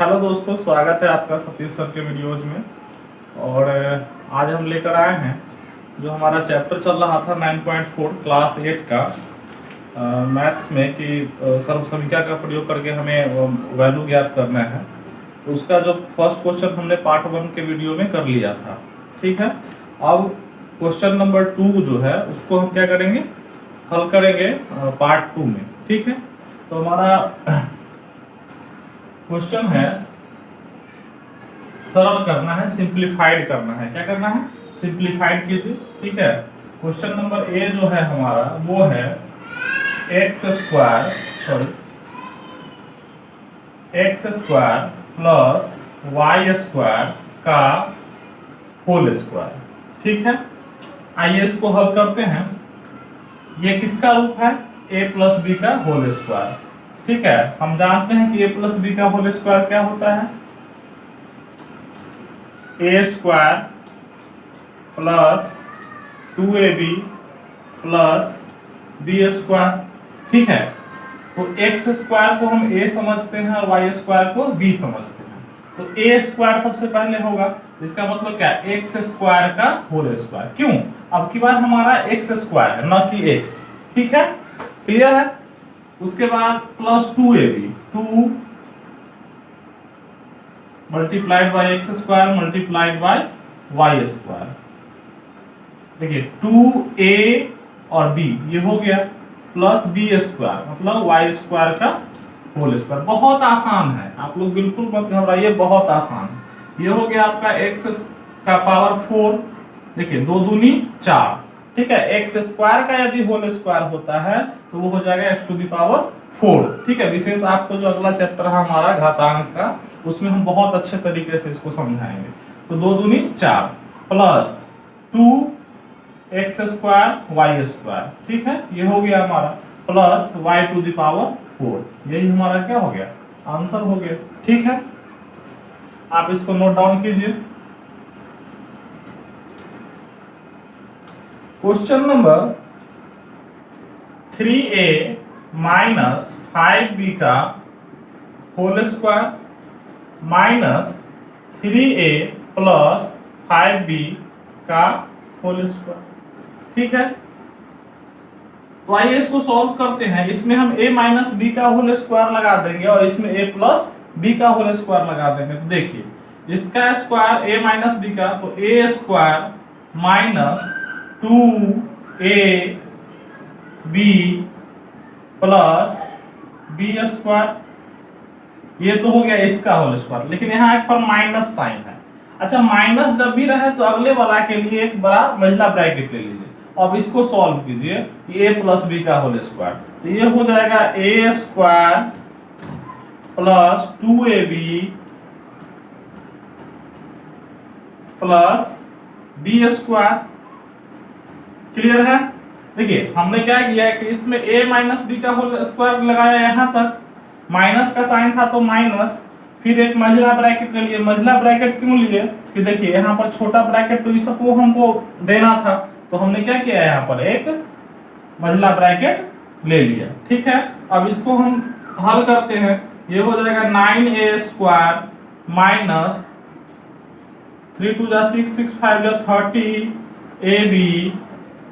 Hello दोस्तों, स्वागत है आपका सतीश सर के वीडियोज में। और आज हम लेकर आए हैं जो हमारा चैप्टर चल रहा था 9.4 क्लास 8 का मैथ्स में कि सर्वसंख्या का प्रयोग करके हमें वैल्यू ज्ञात करना है। तो उसका जो फर्स्ट क्वेश्चन हमने पार्ट 1 के वीडियो में कर लिया था, ठीक है। अब क्वेश्चन नंबर 2 जो है उसको हम क्या करेंगे, हल करेंगे पार्ट 2 में, ठीक है। तो हमारा क्वेश्चन है, सरल करना है, सिंप्लीफाइड करना है। क्या करना है? सिंप्लीफाइड कीजिए, ठीक है। क्वेश्चन नंबर ए जो है हमारा वो है x square plus Y square का होल स्क्वायर, ठीक है। आइए इसको हल करते हैं। ये किसका रूप है? ए प्लस बी का होल स्क्वायर, ठीक है। हम जानते हैं कि ए प्लस बी का होल स्क्वायर क्या होता है? A square plus 2ab plus B square, ठीक है। तो एक्स स्क्वायर को हम ए समझते हैं और वाई स्क्वायर को बी समझते हैं। तो ए स्क्वायर सबसे पहले होगा, इसका मतलब क्या? एक्स स्क्वायर का होल स्क्वायर। क्यों? अब की बार हमारा एक्स स्क्वायर है, न कि एक्स, ठीक है। क्लियर है? उसके बाद plus 2ab, 2 multiplied by X square multiplied by Y square. देखिए 2a और b ये हो गया, प्लस बी स्क्वायर मतलब वाई स्क्वायर का होल स्क्वायर। बहुत आसान है, आप लोग बिल्कुल मत घबराइए, बहुत आसान। ये हो गया आपका एक्स का पावर 4, देखिए 2 दूनी 4, ठीक है। एक्स स्क्वायर का यदि होल स्क्वायर होता है तो वो हो जाएगा एक्स टू द पावर 4, ठीक है। विशेष आपको जो अगला चैप्टर है हमारा घातांक का, उसमें हम बहुत अच्छे तरीके से इसको समझाएंगे। तो 2 दूनी 4 plus 2 X square Y square, ठीक है। ये हो गया हमारा plus Y to the power 4। यही हमारा क्या हो गया? आंसर हो गया, ठीक है। आप इसको नोट डाउन कीजिए। Question number 3a minus 5b का whole square minus 3a plus 5b का होल स्क्वायर, ठीक है। तो आइए इसको सॉल्व करते हैं। इसमें हम a माइनस बी का होल स्क्वायर लगा देंगे और इसमें a प्लस बी का होल स्क्वायर लगा देंगे। तो देखिए इसका स्क्वायर a माइनस बी का, तो a square minus 2ab plus B square, ये तो हो गया इसका होल स्क्वायर। लेकिन यहाँ एक पर माइनस साइन है। अच्छा, माइनस जब भी रहे तो अगले वाला के लिए एक बड़ा महिला ब्रैकेट ले लीजिए। अब इसको सॉल्व कीजिए, a प्लस बी का होल स्क्वायर, तो ये हो जाएगा a square plus 2ab plus B square. Clear है? देखिए हमने क्या किया है कि इसमें a माइनस बी का होल स्क्वायर लगाया, यहां तक माइनस का साइन था तो माइनस, फिर एक महिला ब्रैकेट ले लिए। महिला ब्रैकेट क्यों लिए? कि देखिए यहाँ पर छोटा ब्रैकेट तो इसको हमको देना था, तो हमने क्या किया, यहाँ पर एक महिला ब्रैकेट ले लिया, ठीक है। अब इसको हम हल करते हैं। ये हो जाएगा 9a स्क्वायर माइनस 3 2 जा 6 6 5 जा 30ab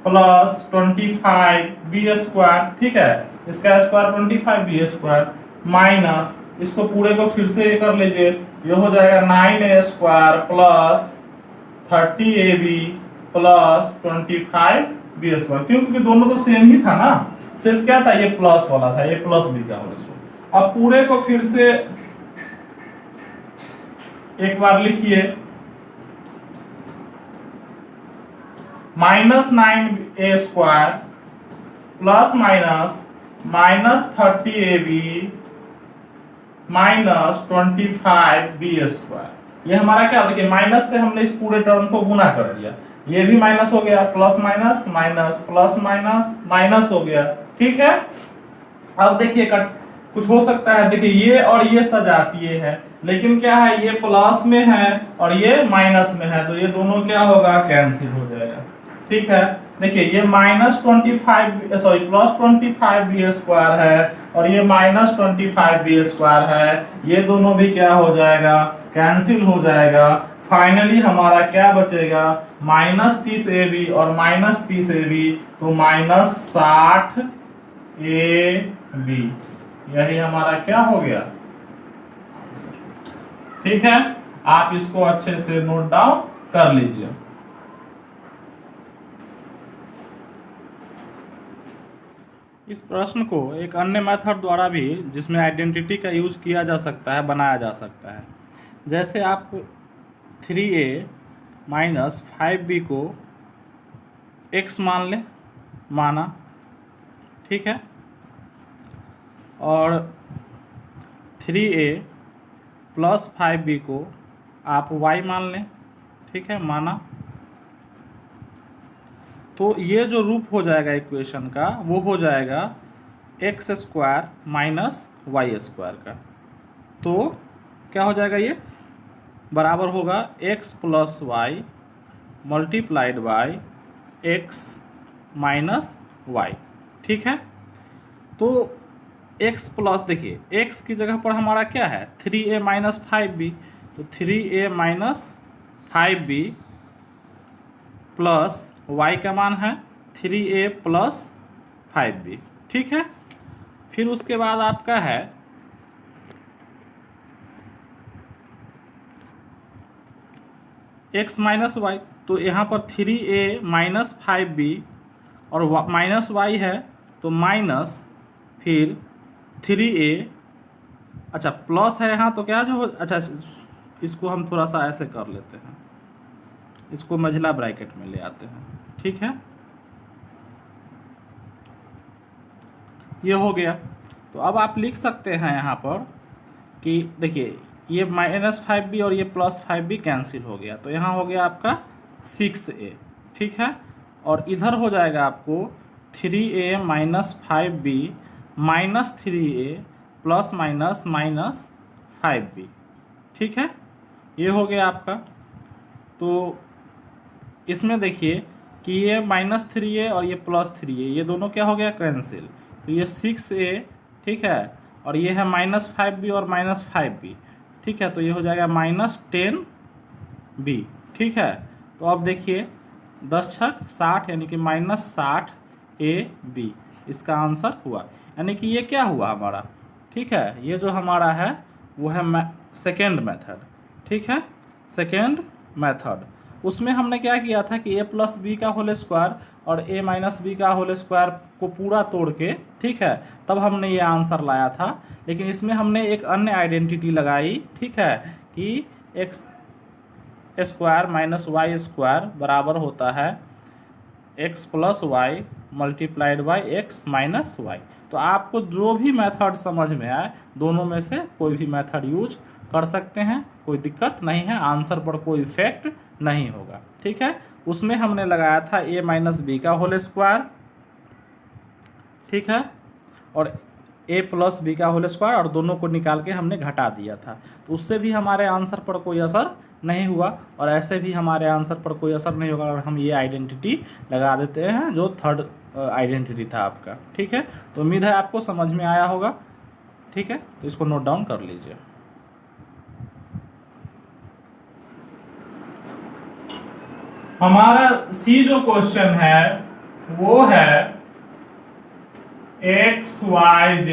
प्लस 25b स्क्वायर, ठीक है। इसका स्क्वायर 25b स्क्वायर माइनस, इसको पूरे को फिर से कर लीजिए। ये हो जाएगा 9a square plus 30ab plus 25b square. क्यों? क्योंकि दोनों तो सेम ही था ना, सिर्फ क्या था, ये प्लस वाला था, ये प्लस बी का होल स्क्वायर। अब पूरे को फिर से एक बार लिखिए, minus 9a square plus minus minus 30ab minus 25b square. ये हमारा क्या? देखिए माइनस से हमने इस पूरे टर्म को गुना कर दिया, ये भी माइनस हो गया, plus minus minus plus minus minus हो गया, ठीक है। अब देखिए कुछ हो सकता है, देखिए ये और ये सजातीय है, लेकिन क्या है, ये प्लस में है और ये माइनस में है, तो ये दोनों क्या होगा? कैंसिल हो जाएगा, ठीक है। देखिए ये -25 सॉरी +25b² है और ये -25b² है, ये दोनों भी क्या हो जाएगा, कैंसिल हो जाएगा। फाइनली हमारा क्या बचेगा, -30ab और -30ab, तो -60ab, यही हमारा क्या हो गया। ठीक है, आप इसको अच्छे से नोट डाउन कर लीजिए। इस प्रश्न को एक अन्य मेथड द्वारा भी, जिसमें आइडेंटिटी का यूज किया जा सकता है, बनाया जा सकता है। जैसे आप 3a माइनस 5b को x मान लें, माना, ठीक है, और 3a प्लस 5b को आप y मान लें, ठीक है, माना। तो ये जो रूप हो जाएगा इक्वेशन का, वो हो जाएगा x² माइनस y² का। तो क्या हो जाएगा, ये बराबर होगा x plus Y multiplied by x minus Y. ठीक है, तो x प्लस, देखिए x की जगह पर हमारा क्या है, 3a माइनस 5b, तो 3a minus 5b plus y का मान है 3a प्लस 5b। ठीक है, फिर उसके बाद आपका है x माइनस वाई, तो यहाँ पर 3a माइनस 5b और माइनस y है, तो माइनस फिर 3a, अच्छा प्लस है यहाँ, तो क्या जो, अच्छा इसको हम थोड़ा सा ऐसे कर लेते हैं, इसको मझला ब्रैकेट में ले आते हैं। ठीक है, ये हो गया। तो अब आप लिख सकते हैं यहाँ पर कि देखिए ये -5b और ये +5b कैंसिल हो गया, तो यहाँ हो गया आपका 6a। ठीक है, और इधर हो जाएगा आपको 3a minus 5b minus 3a plus minus minus 5b। ठीक है, ये हो गया आपका। तो इसमें देखिए कि ये -3a और ये +3a, ये दोनों क्या हो गया, कैंसिल। तो ये 6a, ठीक है, और ये है -5b और -5b। ठीक है, तो ये हो जाएगा -10b। ठीक है, तो अब देखिए 10 छक 60, यानी कि -60ab इसका आंसर हुआ। यानी कि ये क्या हुआ हमारा, ठीक है, ये जो हमारा है वो है सेकेंड मेथड। ठीक है, सेकेंड मेथड, उसमें हमने क्या किया था कि a प्लस बी का होल स्क्वायर और a माइनस बी का होल स्क्वायर को पूरा तोड़ के, ठीक है, तब हमने ये आंसर लाया था। लेकिन इसमें हमने एक अन्य आइडेंटिटी लगाई, ठीक है, कि x² माइनस y² बराबर होता है x plus Y multiplied by x minus Y. तो आपको जो भी मेथड समझ में आए, दोनों में से कोई भी मेथड यूज कर सकते हैं, कोई दिक्कत नहीं है, आंसर पर कोई इफेक्ट नहीं होगा। ठीक है, उसमें हमने लगाया था a माइनस बी का होल स्क्वायर, ठीक है, और a प्लस बी का होल स्क्वायर, और दोनों को निकाल के हमने घटा दिया था। तो उससे भी हमारे आंसर पर कोई असर नहीं हुआ, और ऐसे भी हमारे आंसर पर कोई असर नहीं होगा, और हम ये आइडेंटिटी लगा देते हैं जो थर्ड आइडेंटिटी था आपका। ठीक है, तो उम्मीद है आपको समझ में आया होगा। ठीक है, तो इसको नोट डाउन कर लीजिए। हमारा सी जो क्वेश्चन है वो है XYZ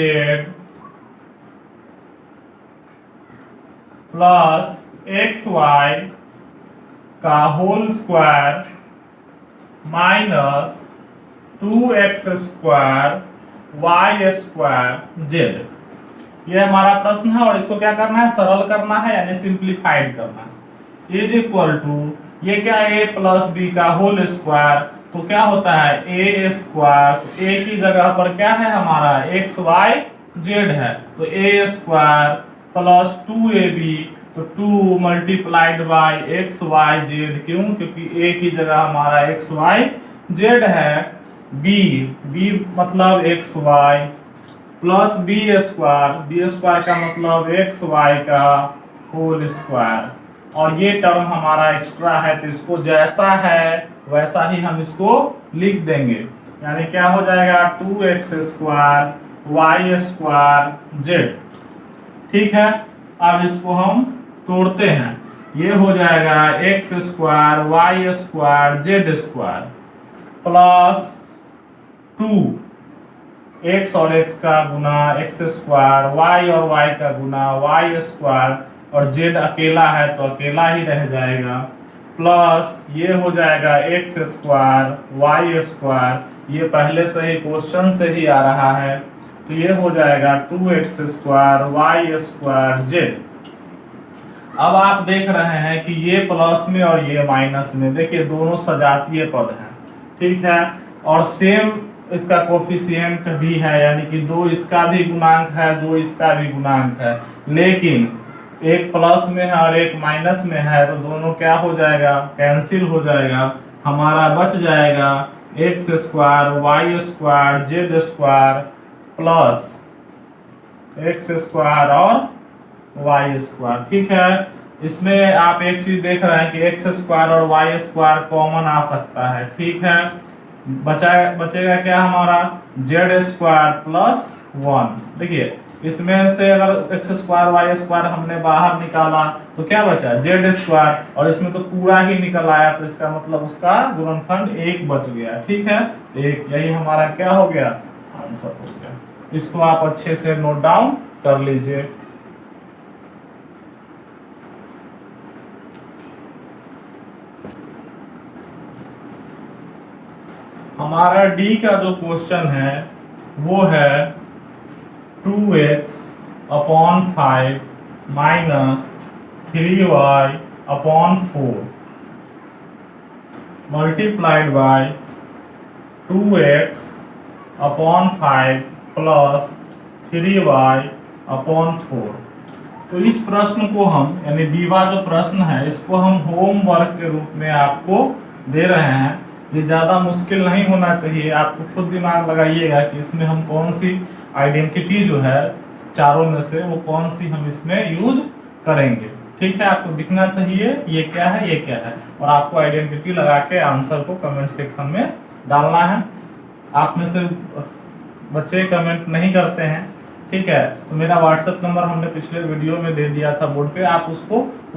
प्लस XY का whole square minus 2x² y² z। ये हमारा प्रश्न है, और इसको क्या करना है, सरल करना है, यानी सिंप्लीफाइड करना है। इज इक्वल टू, ये क्या है, a प्लस बी का होल स्क्वायर, तो क्या होता है a², तो a की जगह पर क्या है हमारा XYZ है, तो a² प्लस 2ab, तो 2 मल्टीप्लाइड बाई XYZ। क्यों, क्योंकि a की जगह हमारा XYZ है। b मतलब XY प्लस b² का मतलब XY का होल स्क्वायर, और ये टर्म हमारा एक्स्ट्रा है, तो इसको जैसा है वैसा ही हम इसको लिख देंगे। यानी क्या हो जाएगा 2x square Y square Z. ठीक है, अब इसको हम तोड़ते हैं। ये हो जाएगा X square Y square Z square plus 2 X और एक्स का गुना एक्स स्क्वायर, वाई और वाई का गुना वाई स्क्वायर, और जेड अकेला है तो अकेला ही रह जाएगा, प्लस ये हो जाएगा एक्स स्क्वायर वाई स्क्वायर, ये पहले से ही क्वेश्चन से ही आ रहा है, तो ये हो जाएगा 2x square Y square Z. अब आप देख रहे हैं कि ये प्लस में और ये माइनस में, देखिए दोनों सजातीय पद हैं। ठीक है, और सेम इसका कोफिशिएंट भी है, यानी कि 2 इसका भी गुणांक है 2 इसका भी गुणांक है, लेकिन एक प्लस में है और एक माइनस में है, तो दोनों क्या हो जाएगा, कैंसिल हो जाएगा। हमारा बच जाएगा X square Y square Z square plus X square और वाई स्क्वायर। ठीक है, इसमें आप एक चीज देख रहे हैं कि एक्स स्क्वायर और वाई स्क्वायर कॉमन आ सकता है। ठीक है, बचेगा क्या हमारा जेड स्क्वायर प्लस 1। देखिए इसमें से अगर एक्स स्क्वायर वाई स्क्वायर हमने बाहर निकाला तो क्या बचा जेड स्क्वायर, और इसमें तो पूरा ही निकल आया, तो इसका मतलब उसका गुणनखंड 1 बच गया। ठीक है, 1, यही हमारा क्या हो गया, आंसर हो गया। इसको आप अच्छे से नोट डाउन कर लीजिए। हमारा डी का जो क्वेश्चन है वो है 2x upon 5 minus 3y upon 4 multiplied by 2x upon 5 plus 3y upon 4। तो इस प्रश्न को हम, यानी डीवा जो प्रश्न है, इसको हम होमवर्क के रूप में आपको दे रहे हैं। ये ज़्यादा मुश्किल नहीं होना चाहिए, आपको खुद दिमाग लगाइएगा कि इसमें हम कौन सी आइडेंटिटी जो है चारों में से वो कौन सी हम इसमें यूज करेंगे। ठीक है, आपको दिखना चाहिए ये क्या है ये क्या है, और आपको आइडेंटिटी लगा के आंसर को कमेंट सेक्शन में डालना है। आप में से बच्चे कमेंट नहीं करते हैं, ठीक है, तो मेरा व्हाट्सएप नंबर हमने पिछले वीडियो में दे दिया था बोर्ड पे, आप उस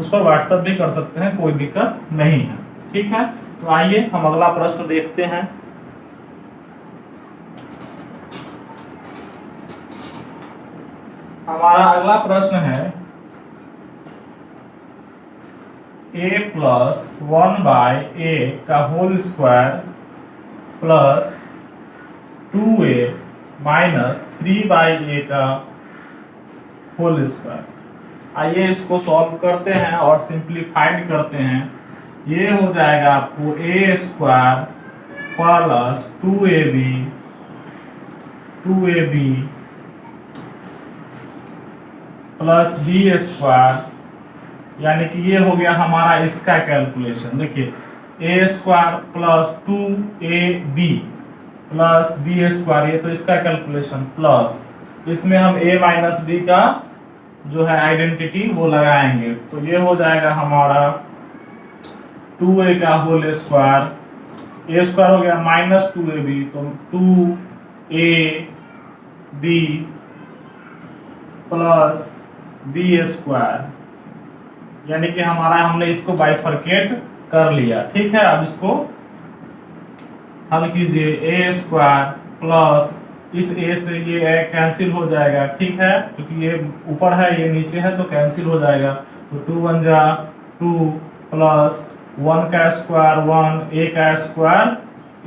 पर व्हाट्सएप भी कर सकते हैं, कोई दिक्कत नहीं है। ठीक है, तो आइए हम अगला प्रश्न देखते हैं। हमारा अगला प्रश्न है a प्लस 1 बाय ए का whole square plus 2a minus 3 by A का होल स्क्वायर। आइए इसको सॉल्व करते हैं और सिंप्लीफाइड करते हैं। ये हो जाएगा आपको A square plus 2ab plus B square, यानी कि ये हो गया हमारा इसका कैलकुलेशन। देखिए A square plus 2ab plus B square, ये तो इसका कैलकुलेशन, प्लस इसमें हम a माइनस बी का जो है आइडेंटिटी वो लगाएंगे, तो ये हो जाएगा हमारा 2a का होल स्क्वायर, ए स्क्वायर हो गया माइनस 2ab, तो 2ab प्लस बी स्क्वायर, यानी कि हमने इसको बाइफरकेट कर लिया। ठीक है, अब इसको हल कीजिए। ए स्क्वायर प्लस इस ए से ये ए कैंसिल हो जाएगा। ठीक है, क्योंकि ये ऊपर है ये नीचे है तो कैंसिल हो जाएगा, तो 2 1 जा 2 प्लस 1 का स्क्वायर 1, ए का स्क्वायर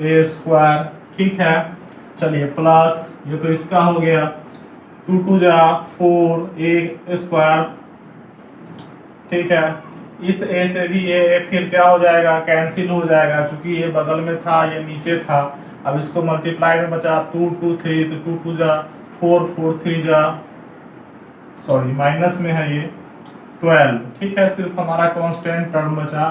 ए स्क्वायर। ठीक है, चलिए प्लस ये तो इसका हो गया 2 2 जा 4 ए स्क्वायर। ठीक है, इस ए से भी ये फिर क्या हो जाएगा, कैंसिल हो जाएगा, क्योंकि ये बगल में था ये नीचे था। अब इसको मल्टीप्लाई में बचा 2 2 3, तो 2 2 जा 4 4 3 जा, सॉरी माइनस में है ये 12। ठीक है, सिर्फ हमारा कांस्टेंट टर्म बचा।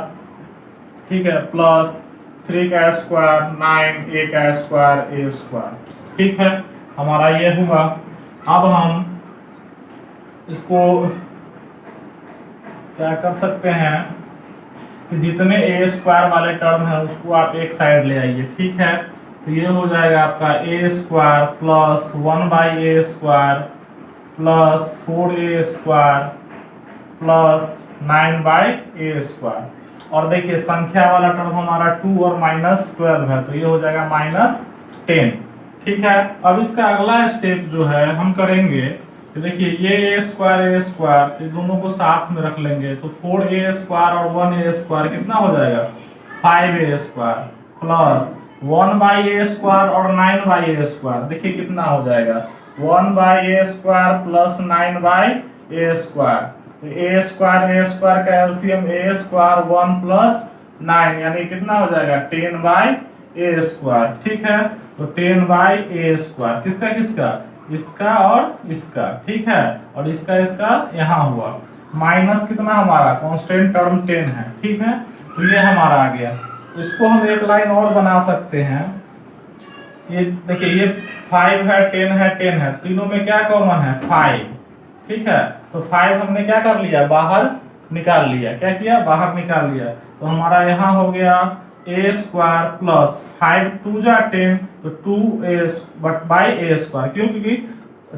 ठीक है, प्लस 3 का स्क्वायर 9, ए का स्क्वायर ए स्क्वायर। ठीक है, हमारा ये हुआ। अब हम इसको क्या कर सकते हैं कि जितने ए स्क्वायर वाले टर्म है उसको आप एक साइड ले आइए, ठीक है। तो ये हो जाएगा आपका A square plus 1/a² plus 4a² plus 9/a²। और देखिए संख्या वाला टर्म हमारा 2 और -12 है, तो ये हो जाएगा -10, ठीक है। अब इसका अगला स्टेप जो है हम करेंगे, तो देखिए ये a² तो दोनों को साथ में रख लेंगे, तो 4a² और 1a² कितना हो जाएगा 5a² प्लस 1/a² और 9/a², देखिए कितना हो जाएगा 1/a² प्लस 9/a²। तो a² का एलसीएम a² 1 प्लस 9 यानी कितना हो जाएगा 10/a², ठीक है। तो 10/a², किसका किसका, इसका और इसका, ठीक है। और इसका यहाँ हुआ माइनस कितना हमारा कांस्टेंट टर्म 10 है, ठीक है। तो ये हमारा आ गया। इसको हम एक लाइन और बना सकते हैं। ये देखिए ये 5 है 10 है 10 है, तीनों में क्या कॉमन है 5, ठीक है। तो 5 हमने क्या कर लिया बाहर निकाल लिया, क्या किया बाहर निकाल लिया। तो हमारा यहाँ हो गया a² प्लस 5 2 जा 10, तो 2a/a², क्यों, क्योंकि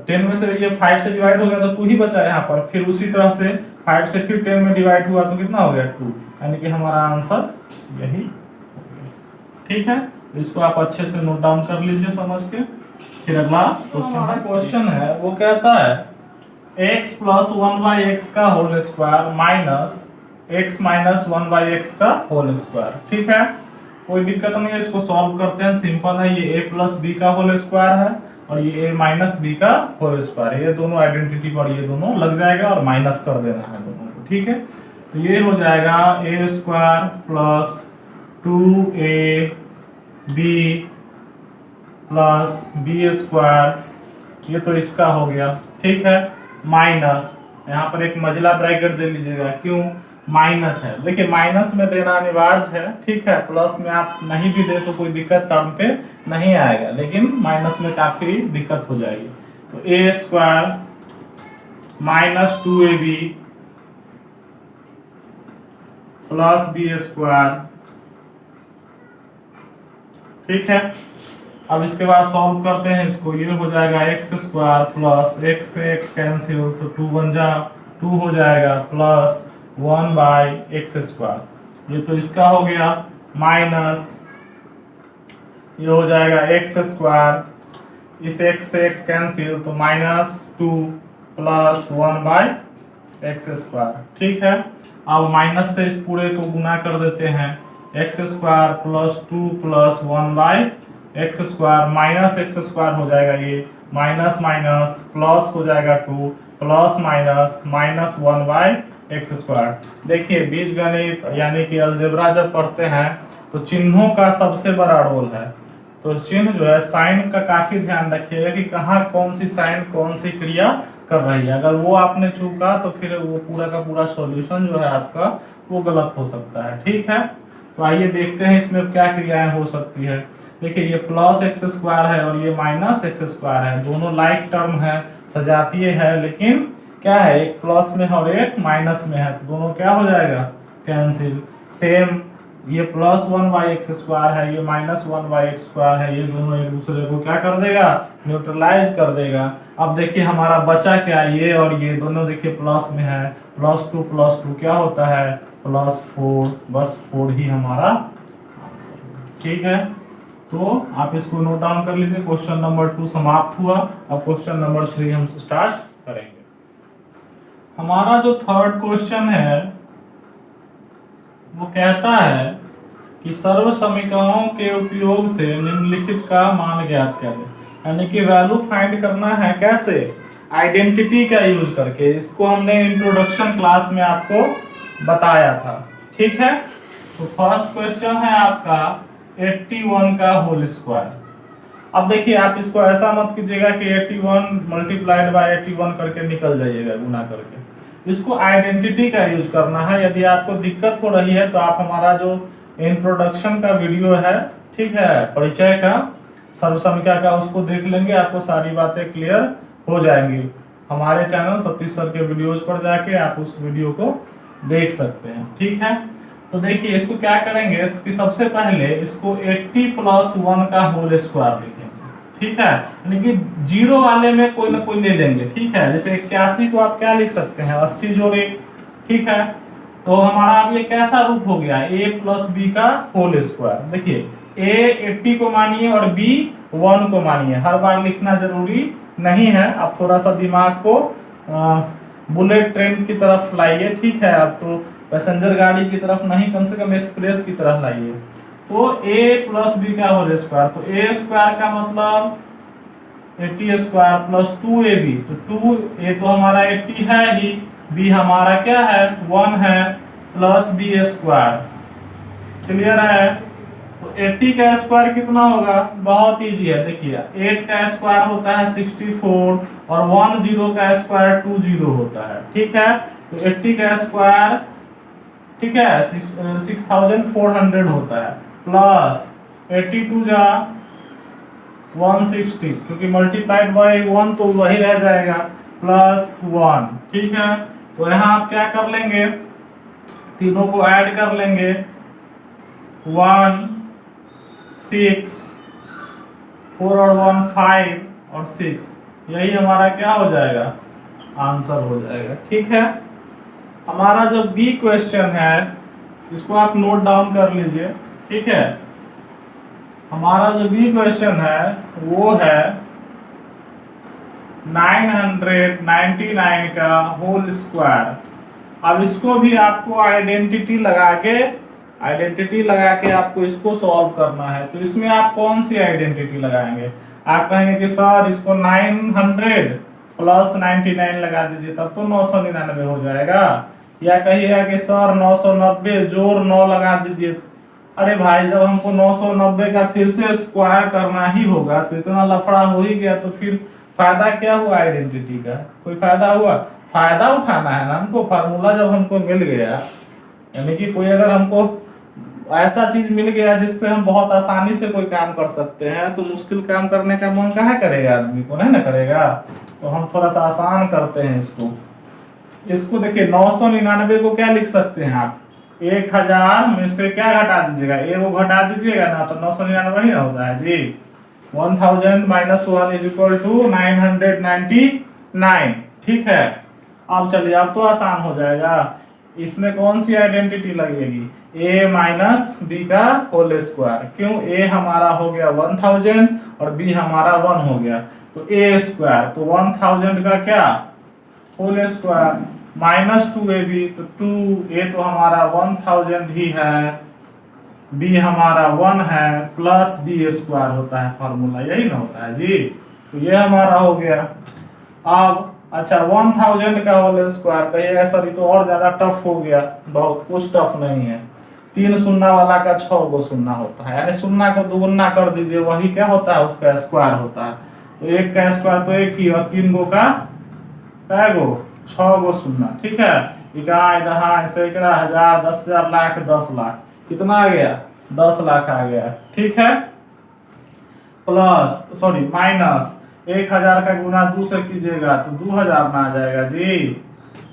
10 में से ये 5 से डिवाइड हो गया तो 2 ही बचा यहाँ पर। फिर उसी तरह से 5 से फिर 10 में डिवाइड हुआ तो कितना हो गया 2, यानी कि हमारा आंसर यही, ठीक है। इसको आप अच्छे से नोट डाउन कर लीजिए समझ के। फिर अगला क्वेश्चन है, वो कहता है x प्लस 1/x का whole square minus x minus 1/x का होल स्क्वायर, ठीक है। कोई दिक्कत नहीं है, इसको सॉल्व करते हैं, सिंपल है। ये a प्लस b का होल स्क्वायर है और ये a माइनस b का होल स्क्वायर है। ये दोनों आइडेंटिटी पर ये दोनों लग जाएगा और माइनस कर देना है दोनों को, ठीक है। तो ये हो जाएगा a² plus 2ab plus b², ये तो इसका हो गया, ठीक है। माइनस यहाँ पर एक मझला ब्रैकेट दे लीजिएगा, क्यों माइनस है, देखिए माइनस में देना अनिवार्य है, ठीक है। प्लस में आप नहीं भी दे तो कोई दिक्कत टर्म पे नहीं आएगा, लेकिन माइनस में काफी दिक्कत हो जाएगी। तो a² minus 2ab plus b², ठीक है। अब इसके बाद सॉल्व करते हैं इसको। ये हो जाएगा x² प्लस x से x कैंसिल, तो 2 बन जा 2 हो जाएगा प्लस 1/x², ये तो इसका हो गया माइनस, ये हो जाएगा x², इस x से x कैंसिल तो -2 प्लस 1/x², ठीक है। अब माइनस से इस पूरे को गुना कर देते हैं, x² plus 2 plus 1/x² minus x² हो जाएगा, ये माइनस माइनस प्लस हो जाएगा 2 प्लस माइनस माइनस 1/x²। देखिए बीजगणित यानी कि अलजेब्रा जब पढ़ते हैं तो चिन्हों का सबसे बड़ा रोल है। तो चिन्ह जो है साइन का काफी ध्यान रखिएगा कि कहाँ कौन सी साइन कौन सी क्रिया कर रही है। अगर वो आपने चूका तो फिर वो पूरा का पूरा सॉल्यूशन जो है आपका वो गलत हो सकता है, ठीक है। तो आइए देखते हैं इसमें क्या क्रियाएं हो सकती है। देखिए ये प्लस x² है और ये माइनस x² है, दोनों लाइक टर्म है, सजातीय है, लेकिन क्या है एक प्लस में है और एक माइनस में है, तो दोनों क्या हो जाएगा कैंसिल। सेम ये प्लस 1/x² है, ये माइनस 1/x² है, ये दोनों एक दूसरे को क्या कर देगा न्यूट्रलाइज कर देगा। अब देखिए हमारा बचा क्या, ये और ये दोनों देखिए प्लस में है, +2 क्या होता है +4, बस 4 ही हमारा आंसर, ठीक है। तो आप इसको नोट डाउन कर लीजिए। क्वेश्चन नंबर 2 समाप्त हुआ। अब क्वेश्चन नंबर 3 हम स्टार्ट करेंगे। हमारा जो थर्ड क्वेश्चन है वो कहता है कि सर्व समीकरणों के उपयोग से निम्नलिखित का मान ज्ञात करें, यानी कि वैल्यू फाइंड करना है कैसे, आइडेंटिटी का यूज करके। इसको हमने इंट्रोडक्शन क्लास में आपको बताया था, ठीक है। तो फर्स्ट क्वेश्चन है आपका 81 का होल स्क्वायर। अब देखिए आप इसको ऐसा मत कीजिएगा कि 81 मल्टीप्लाइड बाय 81 करके निकल जाइएगा गुना करके। इसको आइडेंटिटी का यूज करना है। यदि आपको दिक्कत हो रही है तो आप हमारा जो इंट्रोडक्शन का वीडियो है, ठीक है, परिचय का सर्वसमीकरण का, उसको देख लेंगे, आपको सारी बातें क्लियर हो जाएंगी। हमारे चैनल सतीश सर के वीडियोज पर जाके आप उस वीडियो को देख सकते हैं। ठीक है, तो देखिए इसको क्या करेंगे, इसकी सबसे पहले इसको 80 प्लस 1 का होल स्क्वायर लिखेंगे। ठीक है, यानी कि जीरो वाले में कोई ना कोई ले लेंगे। ठीक है, जैसे 81 को आप क्या लिख सकते हैं, 80 जोड़ 1। ठीक है, तो हमारा अब ये कैसा रूप हो गया, a प्लस बी का होल स्क्वायर। देखिए a 80 को मानिए और b 1 को मानिए, हर बार लिखना जरूरी नहीं है, आप थोड़ा सा दिमाग को बुलेट ट्रेन की तरफ लाइए। ठीक है, अब तो पैसेंजर गाड़ी की तरफ नहीं, कम से कम एक्सप्रेस की तरफ लाइए। तो a प्लस बी का होल स्क्वायर, तो a स्क्वायर का मतलब 80 स्क्वायर प्लस 2ab, तो 2a तो हमारा 80 है ही, b हमारा क्या है 1 है, प्लस b स्क्वायर। क्लियर है, तो 80 का स्क्वायर कितना होगा, बहुत इजी है। देखिए 8 का स्क्वायर होता है 64 और 10 का स्क्वायर 20 होता है। ठीक है, तो 80 का स्क्वायर, ठीक है, 6400 होता है, प्लस 82 जा 160, क्योंकि मल्टीप्लाइड बाय 1 तो वही रह जाएगा, प्लस 1। ठीक है, तो यहाँ आप क्या कर लेंगे, तीनों को ऐड कर लेंगे, 1 6 4 और 1 5 और 6, यही हमारा क्या हो जाएगा, आंसर हो जाएगा। ठीक है, हमारा जो बी क्वेश्चन है इसको आप नोट डाउन कर लीजिए। ठीक है, हमारा जो बी क्वेश्चन है वो है 999 का होल स्क्वायर। अब इसको भी आपको आइडेंटिटी लगा के आपको इसको सॉल्व करना है। तो इसमें आप कौन सी आइडेंटिटी लगाएंगे, आप कहेंगे कि सर इसको 900 प्लस 99 लगा दीजिए, तब तो 999 हो जाएगा, या कहिएगा कि सर 990 जोड़ 9 लगा दीजिए। अरे भाई, जब हमको 990 का फिर से स्क्वायर करना ही होगा तो इतना लफड़ा हो ही गया, तो फिर फायदा क्या हुआ आइडेंटिटी का, कोई फायदा हुआ, फायदा उठाना है ना हमको। फार्मूला जब हमको मिल गया, यानी कि कोई अगर हमको ऐसा चीज मिल गया जिससे हम बहुत आसानी से कोई काम कर सकते हैं, तो मुश्किल काम करने का मन कहाँ करेगा, आदमी को नहीं ना करेगा। तो हम थोड़ा सा आसान करते हैं इसको देखिए 999 को क्या लिख सकते हैं आप, 1000 में से क्या घटा दीजिएगा, ए वो घटा दीजिएगा ना, तो 999 ही ना होता है जी। 1000 माइनस 1 इज इक्वल टू 999। ठीक है, अब चलिए अब तो आसान हो जाएगा। इसमें कौन सी आइडेंटिटी लगेगी, a माइनस बी का होल स्क्वायर। क्यों, a हमारा हो गया 1000 और b हमारा 1 हो गया, तो a स्क्वायर, तो 1000 का क्या होल स्क्वायर माइनस 2ab, तो 2a तो हमारा 1000 ही है, b हमारा 1 है, प्लस b स्क्वायर होता है फॉर्मूला, यही ना होता है जी। तो ये हमारा हो गया। अब अच्छा 1000 का होल स्क्वायर कहिएगा सर ये तो और ज्यादा टफ हो गया, बहुत कुछ टफ नहीं है। 3 शून्य वाला का 6 गो शून्य होता है, यानी शून्य को दुगुना कर दीजिए, वही क्या होता है, उसका स्क्वायर होता है। तो 1 का स्क्वायर तो 1 ही, और 3 गो का क्या गो 6 गो शून्य। ठीक है, इकाई दहाई सैकड़ा हजार 10,000 लाख 10 लाख, कितना आ गया 10 लाख आ गया। ठीक है, प्लस सॉरी माइनस 1000 का गुना 2 से कीजिएगा तो 2000 में आ जाएगा जी।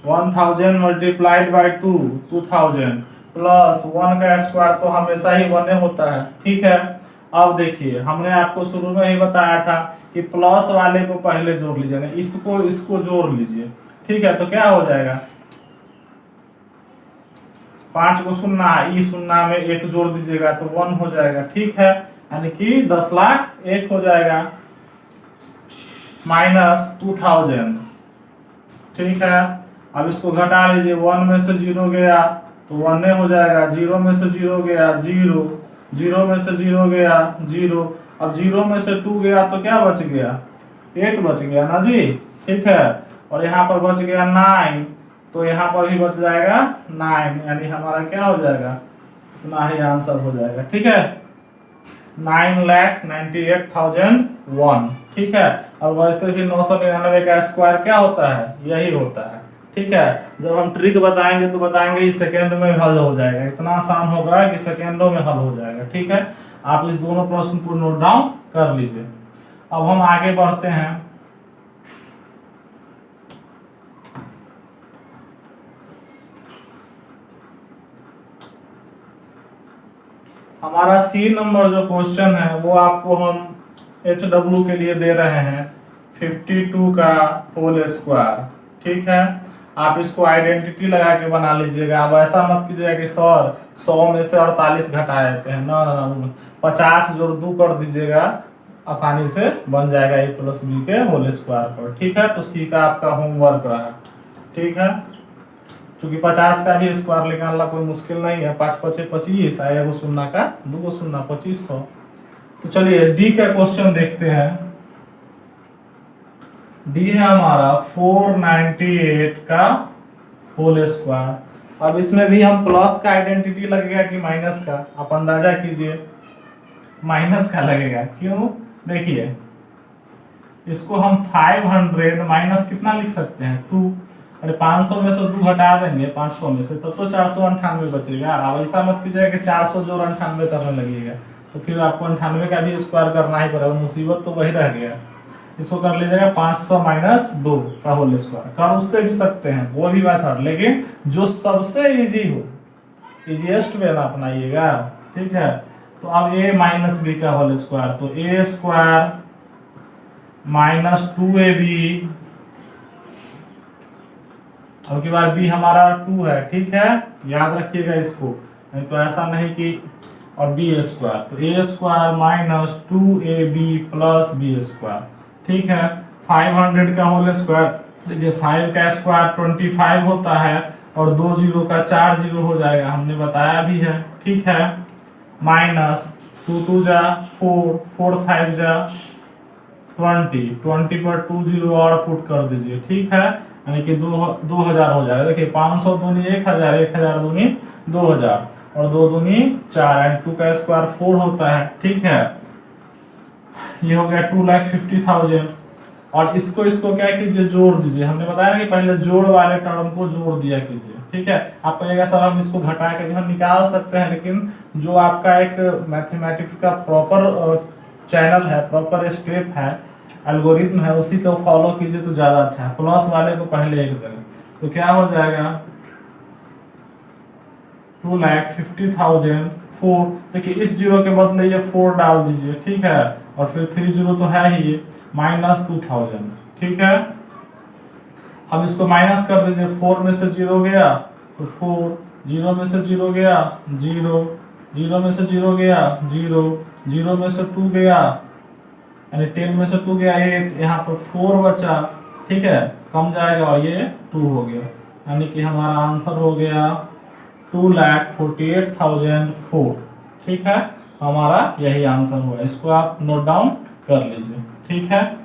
1000 मल्टीप्लाइड बाई 2 2000 प्लस 1 का स्क्वायर तो हमेशा ही 1 होता है। ठीक है, अब देखिए हमने आपको शुरू में ही बताया था कि प्लस वाले को पहले जोड़ लीजिए, इसको जोड़ लीजिए। ठीक है, तो क्या हो जाएगा 5 को शून्य, ई शून्य में 1 जोड़ दीजिएगा तो 1 हो जाएगा। ठीक है, यानी कि 10 लाख 1 हो जाएगा माइनस 2000। ठीक है, अब इसको घटा लीजिए, 1 में से 0 गया तो 1 हो जाएगा, 0 में से 0 गया 0, 0 में से 0 गया 0, अब 0 में से 2 गया तो क्या बच गया 8 बच गया ना जी। ठीक है, और यहाँ पर बच गया 9, तो यहाँ पर भी बच जाएगा 9, यानी हमारा क्या हो जाएगा, इतना ही आंसर हो जाएगा। ठीक है, 9,98,001। ठीक है, और वैसे भी 999 का स्क्वायर क्या होता है, यही होता है। ठीक है, जब हम ट्रिक बताएंगे तो बताएंगे ये सेकेंड में हल हो जाएगा, इतना आसान होगा कि सेकेंडों में हल हो जाएगा। ठीक है, आप इस दोनों प्रश्न को नोट डाउन कर लीजिए। अब हम आगे बढ़ते हैं। हमारा सी नंबर जो क्वेश्चन है वो आपको हम HW के लिए दे रहे हैं 52 का होल स्क्वायर। ठीक है, आप इसको आइडेंटिटी लगा के बना लीजिएगा। अब ऐसा मत कीजिएगा कि सर 100 में से 48 घटा देते हैं, ना ना ना, 50 जोड़ 2 कर दीजिएगा, आसानी से बन जाएगा a प्लस बी के होल स्क्वायर पर। ठीक है, तो सी का आपका होमवर्क रहा। ठीक है, क्योंकि 50 का भी स्क्वायर निकालना कोई मुश्किल नहीं है। 5 5 25, एगो शून्य का 2 शून्य 2500। तो चलिए डी का क्वेश्चन देखते हैं। डी है हमारा 498 का होल स्क्वायर। अब इसमें भी हम प्लस का आइडेंटिटी लगेगा कि माइनस का, आप अंदाजा कीजिए। माइनस का लगेगा, क्यों? देखिए इसको हम 500 माइनस कितना लिख सकते हैं 2। अरे 500 में से 2 घटा देंगे 500 में से, तब तो 498 बचेगा। अब ऐसा मत कीजिएगा कि 400 जोड़ 98 करने लगेगा, तो फिर आपको 98 का भी स्क्वायर करना ही पड़ेगा, मुसीबत तो वही रह गया। इसको कर लीजिएगा 500 माइनस 2 का होल स्क्वायर। कर उससे भी सकते हैं, वो भी मेथड, लेकिन जो सबसे इजी हो, इजीएस्ट वे ना अपनाइएगा। ठीक है, तो अब a माइनस बी का होल स्क्वायर, तो a स्क्वायर माइनस 2ab, अब की बार b हमारा 2 है। ठीक है, याद रखिएगा इसको, नहीं तो ऐसा नहीं कि, और b स्क्वायर, तो a square minus 2ab plus b square. ठीक है, 500 का होल स्क्वायर, देखिए 5 का स्क्वायर 25 होता है, और 2 जीरो का 4 जीरो हो जाएगा, हमने बताया भी है। ठीक है, माइनस 2 2 जा 4, 4 5 जा 20, 20 पर 2 जीरो और पुट कर दीजिए। ठीक है, यानी कि 2000 हो जाएगा। देखिए 500 दूनी 1000, 1000 दूनी 2000, और 2 दूनी 4, एंड 2 का स्क्वायर 4 होता है। ठीक है, ये हो गया 2,50,000। और इसको क्या कीजिए, जोड़ दीजिए। हमने बताया कि पहले जोड़ वाले टर्म को जोड़ दिया कीजिए। ठीक है, आप कहिएगा सर हम इसको घटा के भी हम निकाल सकते हैं, लेकिन जो आपका एक मैथमेटिक्स का प्रॉपर चैनल है, प्रॉपर स्टेप है, एल्गोरिथम है, उसी को फॉलो कीजिए तो ज्यादा अच्छा है। प्लस वाले को पहले एक करें, तो क्या हो जाएगा 2,50,000 4। देखिए इस जीरो के बदले ये 4 डाल दीजिए। ठीक है, और फिर 3 जीरो तो है ही, माइनस 2000। ठीक है, अब इसको माइनस कर दीजिए। 4 में से 0 गया तो 4, 0 में से 0 गया 0, 0 में से 0 गया 0, 0 में से 2 गया, यानी 10 में से 2 गया 8, यहाँ पर 4 बचा। ठीक है, कम जाएगा और ये 2 हो गया, यानी कि हमारा आंसर हो गया 2,48,004। ठीक है, हमारा यही आंसर हुआ। इसको आप नोट डाउन कर लीजिए। ठीक है,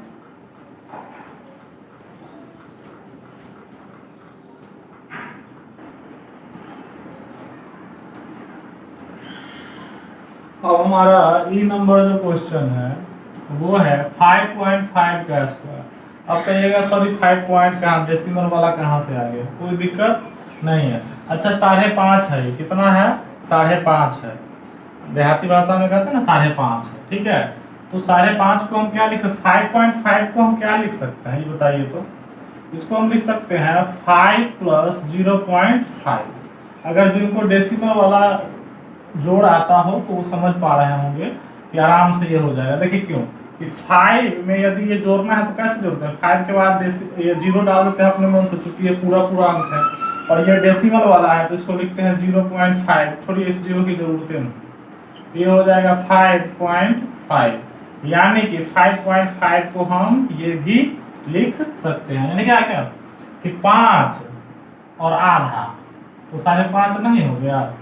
अब हमारा ई नंबर जो क्वेश्चन है वो है 5.5 का स्क्वायर। अब कहिएगा सॉरी 5 पॉइंट कहाँ, डेसिमल वाला कहाँ से आ गया? कोई दिक्कत नहीं है। अच्छा 5.5 है, कितना है? 5.5 है। देहाती भाषा में कहते हैं ना 5.5 है। ठीक है, तो 5.5 को हम क्या लिख सकते हैं? 5.5 को हम क्या लिख सकते हैं ये बताइए तो। इसको हम लिख सकते हैं 5 प्लस 0.5। अगर जिनको डेसिमल वाला जोड़ आता हो तो वो समझ पा रहे होंगे कि आराम से ये हो जाएगा। देखिए क्यों कि 5 में यदि ये जोड़ना है तो कैसे जोड़ते हैं? 5 के बाद ये 0 डाल देते हैं अपने मन से, चूंकि ये पूरा अंक है और ये डेसिमल वाला है, तो इसको लिखते हैं 0.5। छोड़िए इस जीरो की जरूरत नहीं, ये हो जाएगा 5.5। यानी कि 5.5 को हम ये भी लिख सकते हैं, यानी क्या क्या कि 5 और आधा तो 5.5 नहीं हो गया,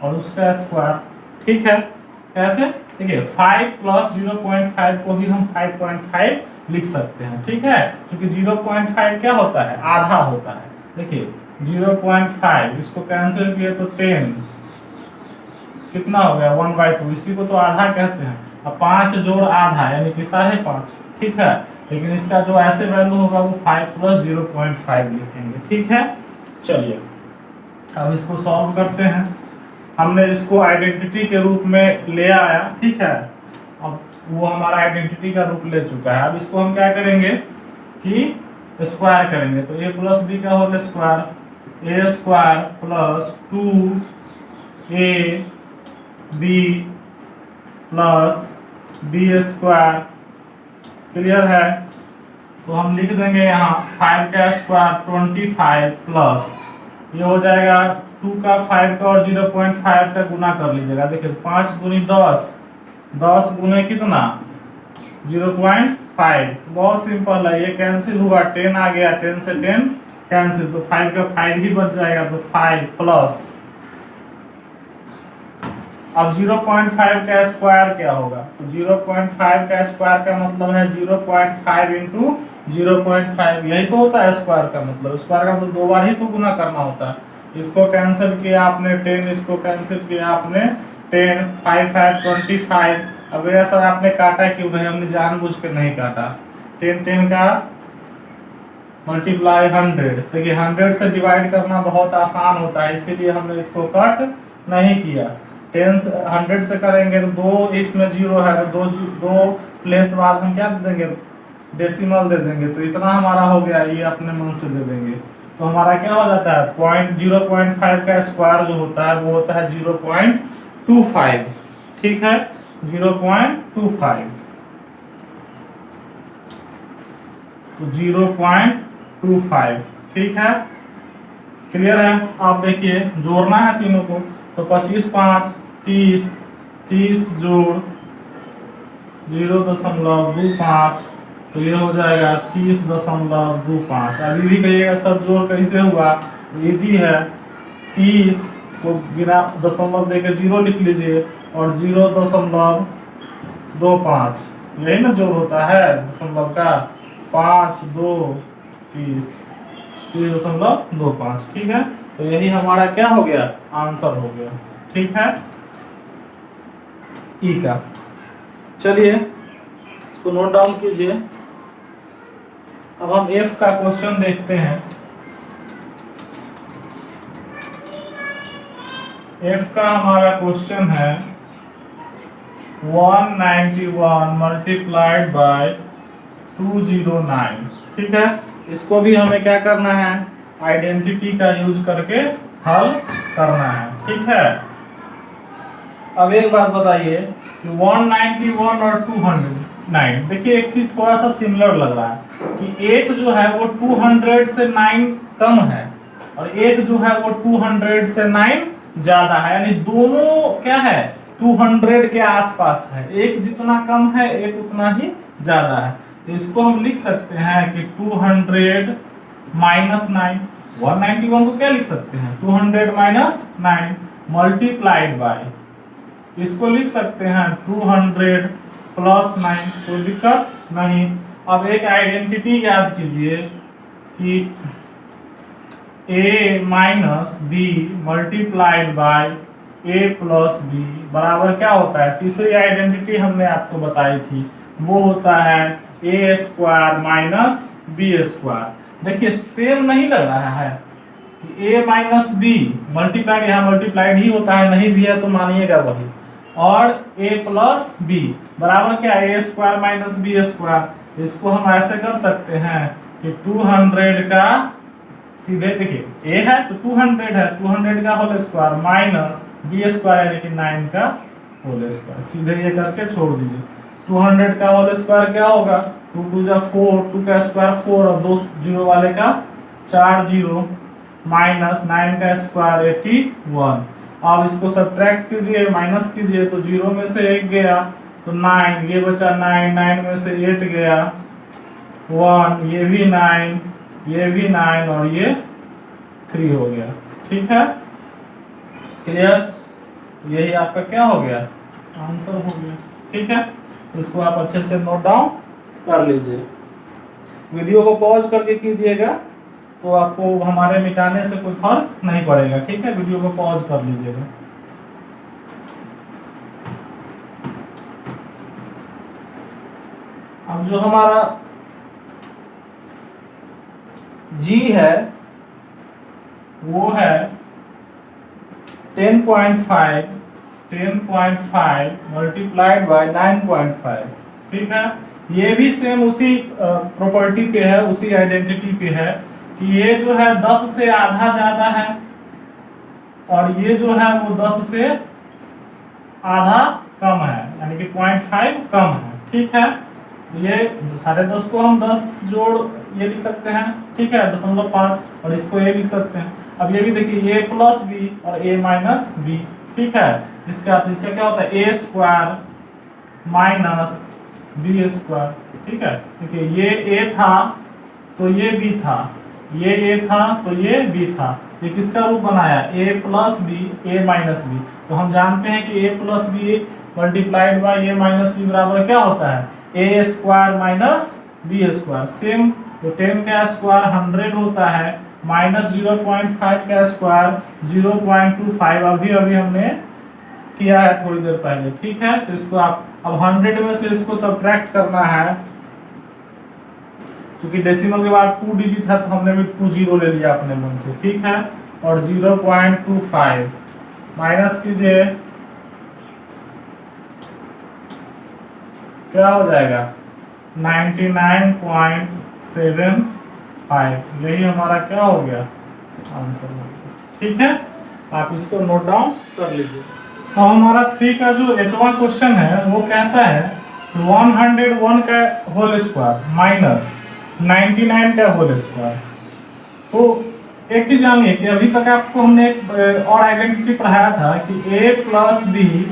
और उसका स्क्वायर। ठीक है, कैसे? देखिए 5 प्लस 0.5 को ही हम 5.5 लिख सकते हैं। ठीक है, क्योंकि 0.5 क्या होता है? आधा होता है। देखिए 0.5 इसको कैंसिल किए तो 10, कितना हो गया? 1/2। इसी को तो आधा कहते हैं। अब 5 जोड़ आधा यानी कि 5.5। ठीक है, लेकिन इसका जो ऐसे वैल्यू होगा वो 5 प्लस 0.5 लिखेंगे। ठीक है, चलिए अब इसको सॉल्व करते हैं। हमने इसको आइडेंटिटी के रूप में ले आया। ठीक है, अब वो हमारा आइडेंटिटी का रूप ले चुका है। अब इसको हम क्या करेंगे कि स्क्वायर करेंगे, तो a प्लस बी का whole square, a square plus 2a B plus B square. Clear है? तो हम लिख देंगे यहाँ 5 का स्क्वायर 25 प्लस ये हो जाएगा 2 का 5 का और 0.5 का गुना कर लीजिएगा। देखिए 5 दूनी 10, 10 गुने कितना 0.5। बहुत सिंपल है, ये कैंसिल हुआ 10 आ गया, 10 से 10 कैंसिल, तो 5 का 5 ही बच जाएगा। तो 5 प्लस अब 0.5 का स्क्वायर क्या होगा? तो 0.5 का स्क्वायर का मतलब है 0.5 इंटू 0.5, यही तो होता है स्क्वायर का मतलब। स्क्वायर का मतलब 2 बार ही तो गुना करना होता है। इसको कैंसिल किया आपने 10, इसको कैंसिल किया आपने 10, 5 5 25। अब ऐसा आपने काटा क्यों नहीं? हमने जानबूझ के नहीं काटा। 10 10 का मल्टीप्लाई 100। देखिए 100 से डिवाइड करना बहुत आसान होता है, इसीलिए हमने इसको कट नहीं किया। 10 100 से करेंगे तो 2 इसमें 0 है, तो 2 प्लेस बाद हम क्या दे देंगे? डेसिमल दे देंगे। तो इतना हमारा हो गया, ये अपने मन से दे देंगे। तो हमारा क्या हो जाता है? 0.5 का स्क्वायर जो होता है वो होता है 0.25। ठीक है, 0.25। तो 0.25। ठीक है, क्लियर है? आप देखिए जोड़ना है तीनों को, तो 25 5 30, 30 जोड़ 0.25, तो ये हो जाएगा 30.25। अभी भी कहिएगा सर जोड़ कैसे हुआ? इजी है, 30 को बिना दशमलव देके 0 लिख लीजिए और 0.25, यही ना जोड़ होता है दशमलव का। 5 2 30, 30.25। ठीक है, तो यही हमारा क्या हो गया? आंसर हो गया। ठीक है, ई का। चलिए इसको नोट डाउन कीजिए। अब हम एफ का क्वेश्चन देखते हैं। एफ का हमारा क्वेश्चन है 191 मल्टीप्लाइड बाय 209। ठीक है, इसको भी हमें क्या करना है? आइडेंटिटी का यूज करके हल करना है। ठीक है, अब एक बात बताइए कि 191 और 209, देखिए एक चीज थोड़ा सा सिमिलर लग रहा है कि एक जो है वो 200 से 9 कम है और एक जो है वो 200 से 9 ज्यादा है, यानी दोनों क्या है? 200 के आसपास है। एक जितना कम है एक उतना ही ज्यादा है। तो इसको हम लिख सकते हैं कि 200 माइनस 9। 191 को क्या लिख सकते हैं? 200 माइनस 9 मल्टीप्लाइड बाय, इसको लिख सकते हैं 200 प्लस 9। कोई दिक्कत नहीं। अब एक आइडेंटिटी याद कीजिए कि a minus B multiplied by a plus B बराबर क्या होता है? तीसरी आइडेंटिटी हमने आपको बताई थी, वो होता है a square minus B square. देखिए सेम नहीं लग रहा है कि a माइनस बी मल्टीप्लाइड, यहाँ मल्टीप्लाइड ही होता है, नहीं भी है तो मानिएगा वही, और a प्लस बी बराबर क्या है? a square minus B square. इसको हम ऐसे कर सकते हैं कि 200 का सीधे देखिए a है तो 200 है, 200 का whole square minus B square यानी कि 9 का होल स्क्वायर। सीधे ये करके छोड़ दीजिए। 200 का होल स्क्वायर क्या होगा? 2 2 जा 4, 2 का स्क्वायर 4 और 2 जीरो वाले का 4 जीरो माइनस 9 का स्क्वायर 81। अब इसको सब्ट्रैक्ट कीजिए, माइनस कीजिए, तो 0 में से 1 गया तो 9, ये बचा 9, 9 में से 8 गया 1, ये भी 9, ये भी 9 और ये 3 हो गया। ठीक है, क्लियर? यही आपका क्या हो गया? आंसर हो गया। ठीक है, इसको आप अच्छे से नोट डाउन कर लीजिए। वीडियो को पॉज करके कीजिएगा तो आपको हमारे मिटाने से कोई फर्क नहीं पड़ेगा। ठीक है, वीडियो को पॉज कर लीजिएगा। अब जो हमारा जी है वो है 10.5 मल्टीप्लाइड बाय 9.5। ठीक है, ये भी सेम उसी प्रॉपर्टी पे है, उसी आइडेंटिटी पे है कि ये जो है 10 से आधा ज्यादा है और ये जो है वो 10 से आधा कम है, यानी कि 0.5 कम है। ठीक है, ये 10.5 को हम 10 जोड़ ये लिख सकते हैं, ठीक है 0.5, और इसको ये लिख सकते हैं। अब ये भी देखिए a प्लस बी और a माइनस बी, ठीक है। इसका क्या होता है a square minus B square, ठीक है। देखिए ये a था तो ये b था, ये a था तो ये b था, ये किसका रूप बनाया a plus B a minus B. तो हम जानते हैं कि a plus B multiplied by a minus B बराबर क्या होता है a square minus B square. Same तो 10 का स्क्वायर 100 होता है, माइनस 0.5 का स्क्वायर 0.25 अभी हमने किया है थोड़ी देर पहले, ठीक है। तो इसको आप अब 100 में से इसको सब्ट्रैक्ट करना है, क्योंकि डेसिमल के बाद 2 डिजिट है तो हमने भी 2 जीरो ले लिया अपने मन से, ठीक है। और 0.25 माइनस कीजिए, क्या हो जाएगा 99.75, यही हमारा क्या हो गया आंसर हो गया, ठीक है। आप इसको नोट डाउन कर लीजिए। अब हमारा 3 का जो एचवा क्वेश्चन है वो कहता है 101 का होल स्क्वायर माइनस 99 का होल स्क्वायर। तो एक चीज जानिए कि अभी तक आपको हमने एक और आइडेंटिटी पढ़ाया था कि a plus B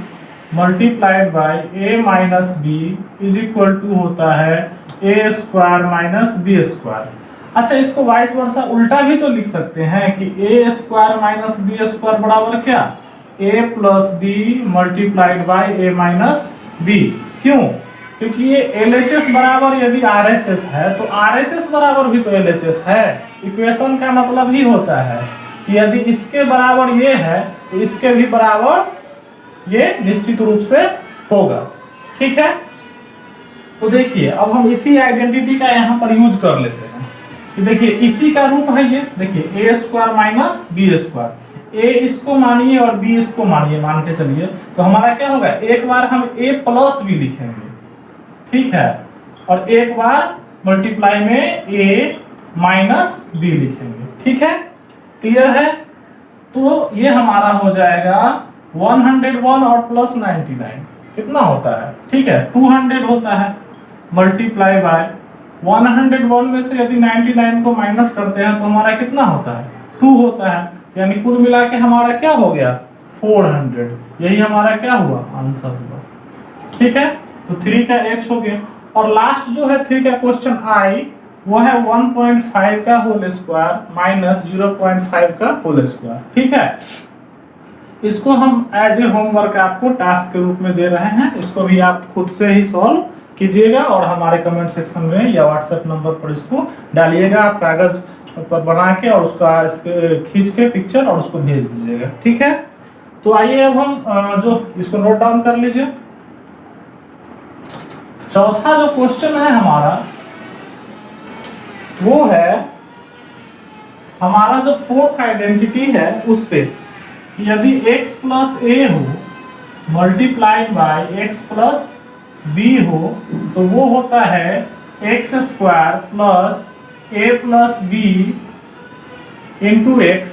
multiplied by a minus B is equal to होता है a square minus B square. अच्छा, इसको वाइस वर्सा उल्टा भी तो लिख सकते हैं कि a square minus B square बराबर क्या a plus B multiplied by a minus B. क्यों? क्योंकि ये LHS बराबर यदि RHS है तो RHS बराबर भी तो LHS है। इक्वेशन का मतलब ही होता है कि यदि इसके बराबर ये है तो इसके भी बराबर ये निश्चित रूप से होगा, ठीक है। तो देखिए अब हम इसी आइडेंटिटी का यहाँ पर यूज कर लेते हैं कि देखिए इसी का रूप है ये, देखिए a square minus B square. a इसको मानिए और b इसको मानिए, मान के चलिए, तो हमारा क्या होगा, एक बार हम a प्लस बी लिखेंगे, ठीक है, और एक बार मल्टीप्लाई में a माइनस बी लिखेंगे, ठीक है। क्लियर है? तो ये हमारा हो जाएगा 101 और प्लस 99 कितना होता है, ठीक है 200 होता है, मल्टीप्लाई बाय 101 में से यदि 99 को माइनस करते हैं तो हमारा कितना होता है 2 होता है, यानी कुल मिला के हमारा क्या हो गया 400। यही हमारा क्या हुआ आंसर हुआ, ठीक है। तो 3 का h हो गया। और लास्ट जो है 3 का क्वेश्चन आई वो है 1.5 का होल स्क्वायर माइनस 0.5 का होल स्क्वायर, ठीक है। इसको हम एज ए होमवर्क आपको टास्क के रूप में दे रहे हैं, इसको भी आप खुद से ही सॉल्व कीजिएगा और हमारे कमेंट सेक्शन में या व्हाट्सएप नंबर पर इसको डालिएगा, आप कागज पर बना के और उसका खींच के पिक्चर और उसको भेज दीजिएगा, ठीक है। तो आइए अब हम जो इसको नोट डाउन कर लीजिए। चौथा जो क्वेश्चन है हमारा वो है हमारा जो फोर्थ आइडेंटिटी है उस पे यदि x प्लस ए हो multiplied by x plus B हो तो वो होता है x square plus A plus B into x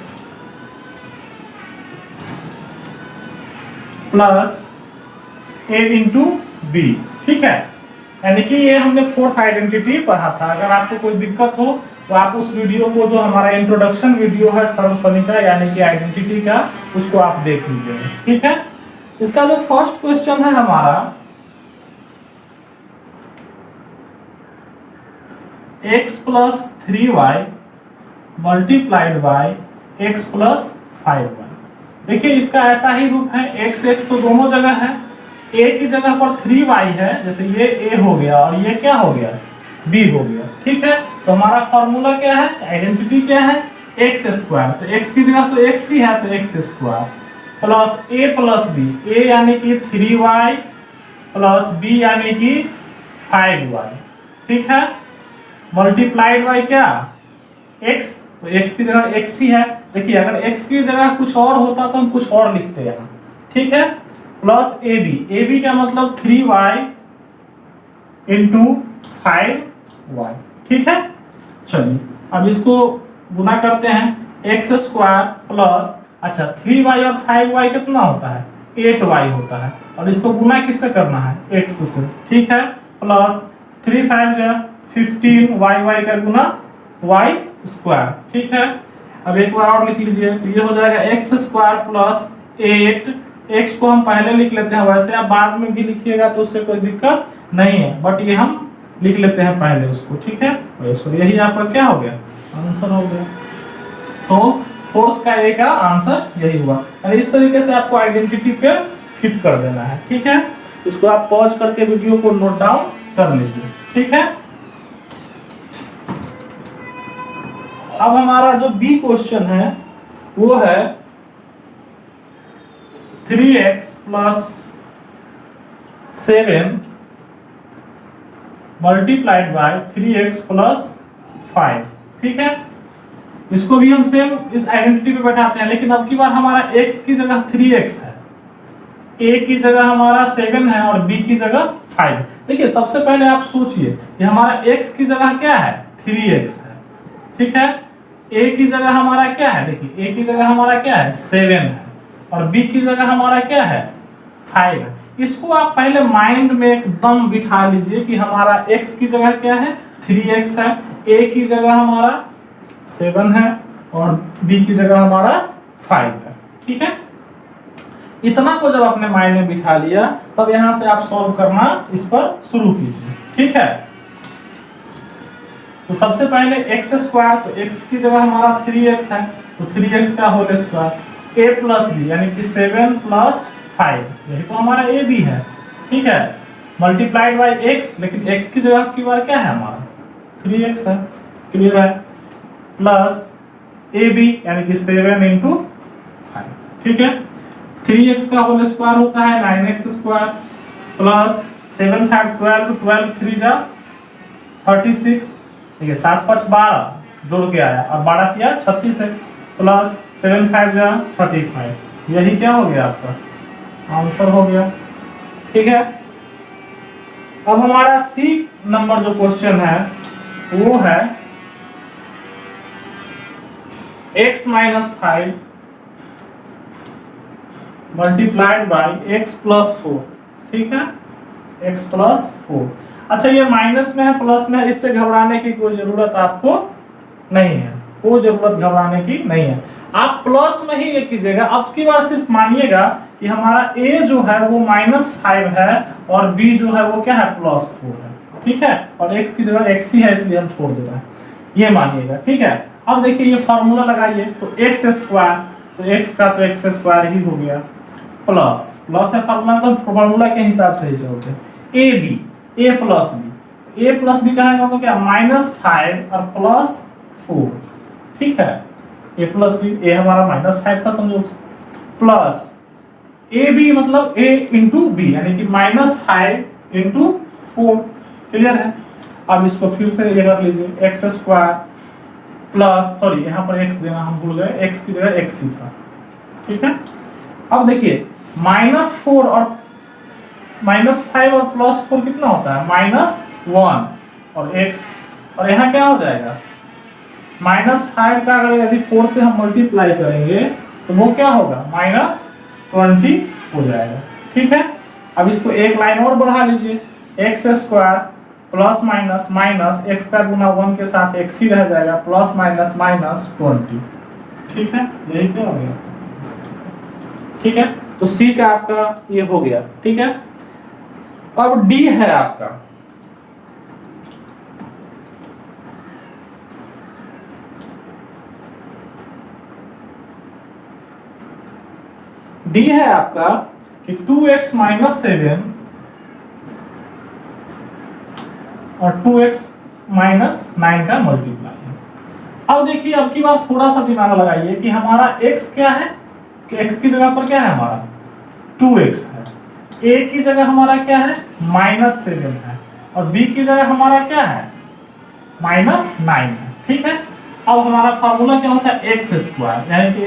plus A into B, ठीक है। यानी कि ये हमने फोर्थ आइडेंटिटी पढ़ा था। अगर आपको कोई दिक्कत हो तो आप उस वीडियो को जो हमारा इंट्रोडक्शन वीडियो है सर्वसमीका यानी कि आइडेंटिटी का, उसको आप देख लीजिए, ठीक है। इसका जो फर्स्ट क्वेश्चन है हमारा x plus 3y multiplied by x plus 5y। देखिए इसका ऐसा ही रूप है, x तो दोनों जगह है, a की जगह पर 3y है, जैसे ये a हो गया और ये क्या हो गया b हो गया, ठीक है। तो हमारा फॉर्मूला क्या है, आइडेंटिटी क्या है एक्स स्क्वायर, तो x की जगह तो x ही है तो x square plus a plus b, a यानी कि 3y प्लस b यानी कि 5y, ठीक है, मल्टीप्लाइड बाय क्या x, तो x की जगह x ही है। देखिए अगर x की जगह कुछ और होता तो हम कुछ और लिखते यहाँ, ठीक है, प्लस ab का मतलब 3y इंटू 5y, ठीक है। चलिए अब इसको गुना करते हैं, एक्स स्क्वायर प्लस, अच्छा 3y और 5y कितना होता है 8y होता है और इसको गुना किससे करना है, x से, ठीक है। प्लस 3 5 जा 15 y का गुना y स्क्वायर, ठीक है। अब एक बार और लिख लीजिए, तो ये हो जाएगा x स्क्वायर प्लस 8। x को हम पहले लिख लेते हैं, वैसे आप बाद में भी लिखिएगा तो उससे कोई दिक्कत नहीं है, बट ये हम लिख लेते हैं पहले उसको, ठीक है। और इसको यही आपका क्या हो गया, आंसर हो गया। तो फोर्थ का ए का आंसर यही हुआ। और इस तरीके से आपको आइडेंटिटी पे फिट कर देना है, ठीक है। इसको आप पॉज करके वीडियो को नोट डाउन कर लीजिए, ठीक है। अब हमारा जो बी क्वेश्चन है वो है 3x plus 7 multiplied by 3x plus 5, ठीक है। इसको भी हम सेम इस आइडेंटिटी पे बैठाते हैं, लेकिन अब की बार हमारा x की जगह 3x है, a की जगह हमारा 7 है और b की जगह 5। देखिए सबसे पहले आप सोचिए कि हमारा x की जगह क्या है, 3x है, ठीक है। a की जगह हमारा क्या है, देखिए a की जगह हमारा क्या है, 7 है और b की जगह हमारा क्या है, 5 है। इसको आप पहले माइंड में एकदम बिठा लीजिए कि हमारा x की जगह क्या है, 3x है, a की जगह हमारा 7 है और b की जगह हमारा 5 है, ठीक है। इतना को जब आपने माइंड में बिठा लिया तब यहां से आप सॉल्व करना इस पर शुरू कीजिए, ठीक है। तो सबसे पहले x स्क्वायर, तो x की जगह हमारा 3x है, तो 3x का whole square, a plus B यानी कि 7 प्लस 5, यही तो हमारा a भी है, ठीक है। मल्टीप्लाइड बाय x, लेकिन x की जगह की बार क्या है हमारा 3x है, क्लियर है। प्लस ए बी यानी कि 7 इंटू 5, ठीक है। 3x का होल स्क्वायर होता है 9x स्क्वायर प्लस 7 5 12, 12 3 जा 36, ठीक है। 7 5 12 जोड़ के आया और 12 किया 36 है, प्लस 7 5 जा 35, यही क्या हो गया आपका आंसर हो गया, ठीक है। अब हमारा सी नंबर जो क्वेश्चन है वो है x minus 5 multiplied by x plus 4, ठीक है, x प्लस 4। अच्छा ये माइनस में है प्लस में है, इससे घबराने की कोई जरूरत आपको नहीं है, कोई जरूरत घबराने की नहीं है। आप प्लस में ही ये कीजिएगा। अब की बार सिर्फ मानिएगा कि हमारा a जो है वो -5 है और b जो है वो क्या है +4 है, ठीक है। और x की जगह x ही है इसलिए हम छोड़ दे रहे हैं, ये मानिएगा, ठीक है। अब देखिए ये फॉर्मूला लगाइए, तो x स्क्वायर, तो x का तो x स्क्वायर ही हो गया, प्लस प्लस है फॉर्मूला, तो फॉर्मूला के हिसाब से ही चलते हैं। a प्लस b कहेंगे तो क्या -5 और +4, ठीक है। a प्लस बी, a हमारा -5 था समझो, प्लस ए बी मतलब a इंटू बी यानी कि -5 इंटू 4, क्लियर है। अब इसको फिर से ये कर लीजिए, एक्स स्क्वायर प्लस, सॉरी यहाँ पर x देना हम भूल गए, x की जगह x ही था, ठीक है। अब देखिए -4 और -5 और +4 कितना होता है, -1 और x, और यहाँ क्या हो जाएगा -5 का अगर यदि 4 से हम मल्टीप्लाई करेंगे तो वो क्या होगा -20 हो जाएगा, ठीक है। अब इसको एक लाइन और बढ़ा लीजिए, x square plus minus minus x का गुना 1 के साथ x ही रह जाएगा, प्लस माइनस -20, ठीक है। यही क्या हो गया, ठीक है। तो C का आपका ये हो गया, ठीक है। अब D है आपका, D है आपका कि 2x - 7 और 2x - 9 का मल्टीप्लाई है। अब देखिए अब की बार थोड़ा सा दिमाग लगाइए कि हमारा x क्या है, कि x की जगह पर क्या है हमारा 2x है, a की जगह हमारा क्या है -7 है और b की जगह हमारा क्या है -9 है, ठीक है। अब हमारा फार्मूला क्या होता है x स्क्वायर यानी कि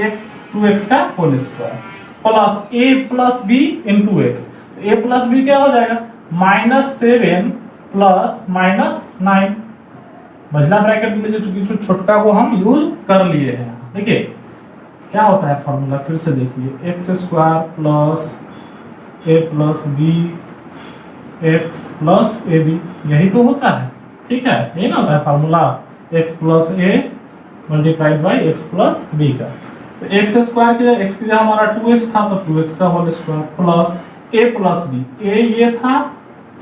2x का whole square plus a plus b into x, तो a प्लस b क्या हो जाएगा -7 प्लस -9, मझला ब्रैकेट में जो छोटका को हम यूज कर लिए हैं। देखिए क्या होता है फॉर्मूला, फिर से देखिए x square plus A plus B X plus A B, यही तो होता है। ठीक है, यही ना होता है formula, X plus A multiplied by X plus B का। तो एक्स स्क्वायर की जगह एक्स की जगह हमारा 2x था, तो 2x का whole square plus A plus B, ए ये था